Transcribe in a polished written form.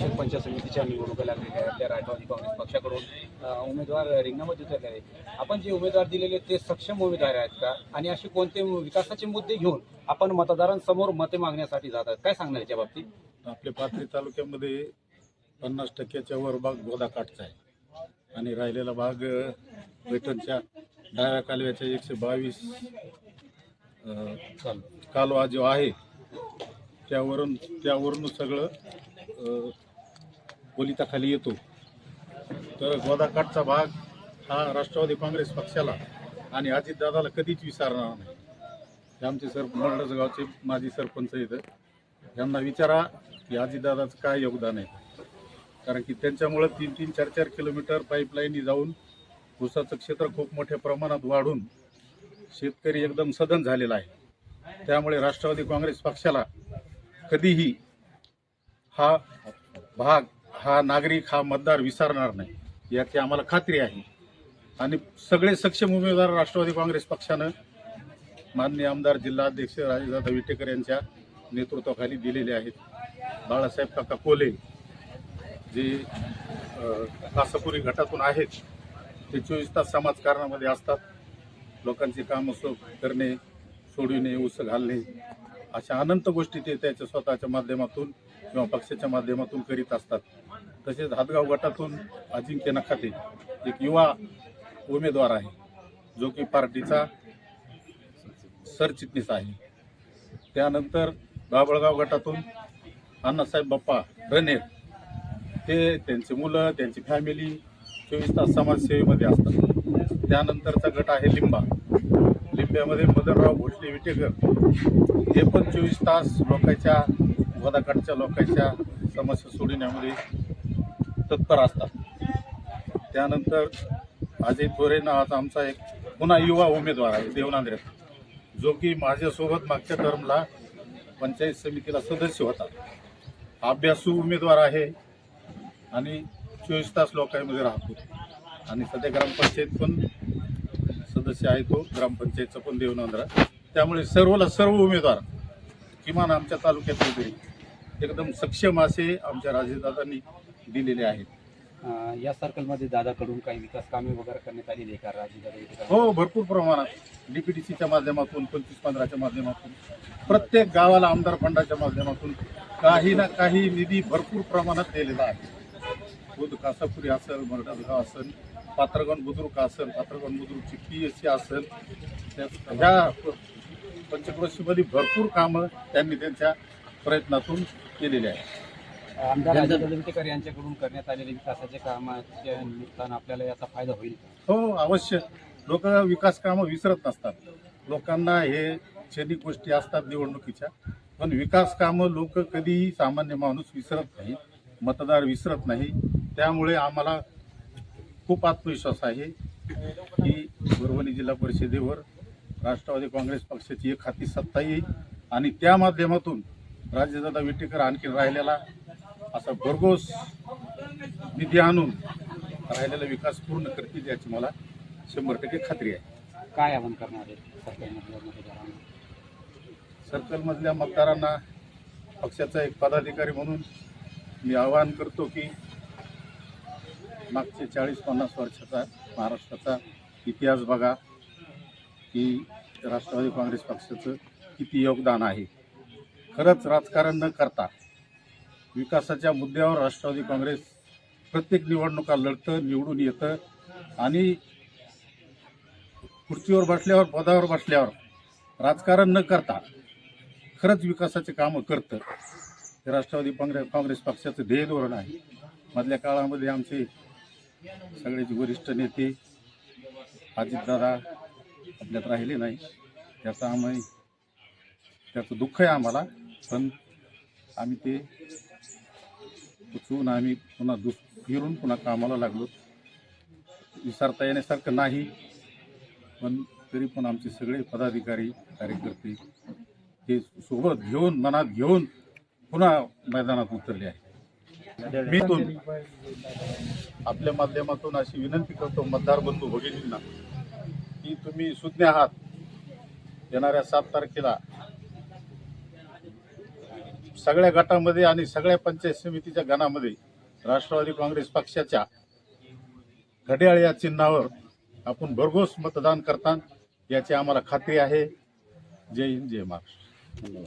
परिषद पंचायत समितीच्या निवडणुका लागलेल्या आहेत. त्या राष्ट्रवादी काँग्रेस पक्षाकडून उमेदवार रिंगणामध्ये उतरले आहेत. आपण जे उमेदवार दिलेले ते सक्षम उमेदवार आहेत का, आणि असे कोणते विकासाचे मुद्दे घेऊन आपण मतदारांसमोर मते मागण्यासाठी जातात, काय सांगणार याच्या बाबतीत? आपल्या पाथरी तालुक्यामध्ये 50% वर भाग गोदाकाठचा आहे आणि राहिलेला भाग पैठणच्या डाव्या कालव्याच्या 122 कालवा जो आहे त्यावरून सगळं पोलिताखाली येतो. तर गोदाकाठचा भाग हा राष्ट्रवादी काँग्रेस पक्षाला आणि अजितदादाला कधीच विसरणार नाही. हे आमचे मोल्डस गावचे माजी सरपंच इथं, यांना विचारा की अजितदादाचं काय योगदान आहे. कारण की त्यांच्यामुळं 3-3, 4-4 किलोमीटर पाईपलाईनी जाऊन ऊसाचं क्षेत्र खूप मोठ्या प्रमाणात वाढून शेतकरी एकदम सधन झालेला आहे. त्यामुळे राष्ट्रवादी काँग्रेस पक्षाला कधीही हा भाग, हा नागरिक, हा मतदार विसरणार नाही याची आम्हाला खात्री आहे. आणि सगळे सक्षम उमेदवार राष्ट्रवादी काँग्रेस पक्षानं माननीय आमदार जिल्हाध्यक्ष राजेदादा विटेकर यांच्या नेतृत्वाखाली दिलेले आहेत. बाळासाहेब काका कोले जे कासापुरी गटातून आहेत, ते 24 तास समाजकारणामध्ये असतात. लोकांची कामं करणे, सोडविणे, ऊस घालणे, अशा अनंत गोष्टी ते त्याच्या स्वतःच्या माध्यमातून किंवा पक्षाच्या माध्यमातून करीत असतात. तसेच हातगाव गटातून अजिंक्य नखाते एक युवा उमेदवार आहे, जो की पार्टीचा सरचिटणीस आहे. त्यानंतर बाबळगाव गटातून अण्णासाहेब बाप्पा रनेर, ते त्यांची मुलं, त्यांची फॅमिली 24 तास समाजसेवेमध्ये असतात. त्यानंतरचा गट आहे लिंब्यामध्ये मदनराव भोसले विटेकर, हे पण 24 तास लोकांच्या, गोदाकाठच्या लोकांच्या समस्या सोडविण्यामध्ये तत्पर असतात. त्यानंतर अजय थोरे नावाचा आमचा एक पुन्हा युवा उमेदवार आहे देवनांद्र्यात, जो की माझ्यासोबत मागच्या टर्मला पंचायत समितीला सदस्य होता. अभ्यासू उमेदवार आहे आणि 24 तास लोकांमध्ये राहतो आणि सध्या ग्रामपंचायत पण सदस्य आहे, तो ग्रामपंचायतचा पण देवनांद्रा. त्यामुळे सर्व उमेदवार किमान आमच्या तालुक्यातले तरी एकदम सक्षम असे आमच्या राजेदादांनी दिलेले आहेत. या सर्कलमध्ये दादाकडून काही विकास कामे वगैरे करण्यात आलेली आहे का राजेदादा? हो, भरपूर प्रमाणात डीपीडीसीच्या माध्यमातून, 25-15च्या माध्यमातून, प्रत्येक गावाला आमदार फंडाच्या माध्यमातून काही ना काही निधी भरपूर प्रमाणात दिलेला आहे. बुध कासापुरी असेल, मरडासगाव असेल, पात्रगण बुद्रुक असेल, पात्रगण बुद्रुकची PSC असेल, ह्या पंचक्रोशीमध्ये भरपूर कामं त्यांनी त्यांच्या प्रयत्नातून केलेली आहे. आमदार राजेदादा विटेकर यांच्याकडून करण्यात आलेले विकासाच्या कामाच्या निमित्तानं आपल्याला याचा फायदा होईल का? हो, अवश्य. लोक विकास कामं विसरत नसतात. लोकांना हे क्षणिक गोष्टी असतात निवडणुकीच्या, पण विकास कामं लोक कधीही सामान्य माणूस विसरत नाही, मतदार विसरत नाही. त्यामुळे आम्हाला खूप आत्मविश्वास आहे की परभणी जिल्हा परिषदेवर राष्ट्रवादी काँग्रेस पक्षाची एक हाती सत्ता येईल आणि त्या माध्यमातून राजेदादा विटेकर आणखी राहिलेला असा भरघोस निधी आणून राहिलेला विकास पूर्ण करतील याची मला 100% खात्री आहे. काय आवाहन करणार आहे सर्कलमधल्या मतदारांना पक्षाचा एक पदाधिकारी म्हणून मी आवाहन करतो की मागचे 40-50 वर्षाचा महाराष्ट्राचा इतिहास बघा की राष्ट्रवादी काँग्रेस पक्षाचं किती योगदान आहे. खरंच राजकारण न करता विकासाच्या मुद्द्यावर राष्ट्रवादी काँग्रेस प्रत्येक निवडणुका लढतं, निवडून येतं आणि खुर्चीवर बसल्यावर, पदावर बसल्यावर राजकारण न करता खरंच विकासाचे कामं करतं. हे राष्ट्रवादी काँग्रेस पक्षाचं ध्येय धोरण आहे. मधल्या काळामध्ये आमचे सगळ्याचे वरिष्ठ नेते अजितदादा आपल्यात राहिले नाही, त्याचं दुःख आहे आम्हाला. पण आम्ही ते उचलून आम्ही पुन्हा फिरून पुन्हा कामाला लागलो. विसरता येण्यासारखं नाही, पण तरी पण आमचे सगळे पदाधिकारी, कार्यकर्ते हे सोबत घेऊन, मनात घेऊन पुन्हा मैदानात उतरले आहे. मी आपल्या माध्यमातून अशी विनंती करतो मतदार बंधू भगिनींना की तुम्ही सुज्ञ आहात. येणाऱ्या 7 तारखेला सगळ्या गटामध्ये आणि सगळ्या पंचायत समितीच्या गणामध्ये राष्ट्रवादी काँग्रेस पक्षाच्या घड्याळ या चिन्हावर आपण भरघोस मतदान करता याची आम्हाला खात्री आहे. जय हिंद, जय महाराष्ट्र.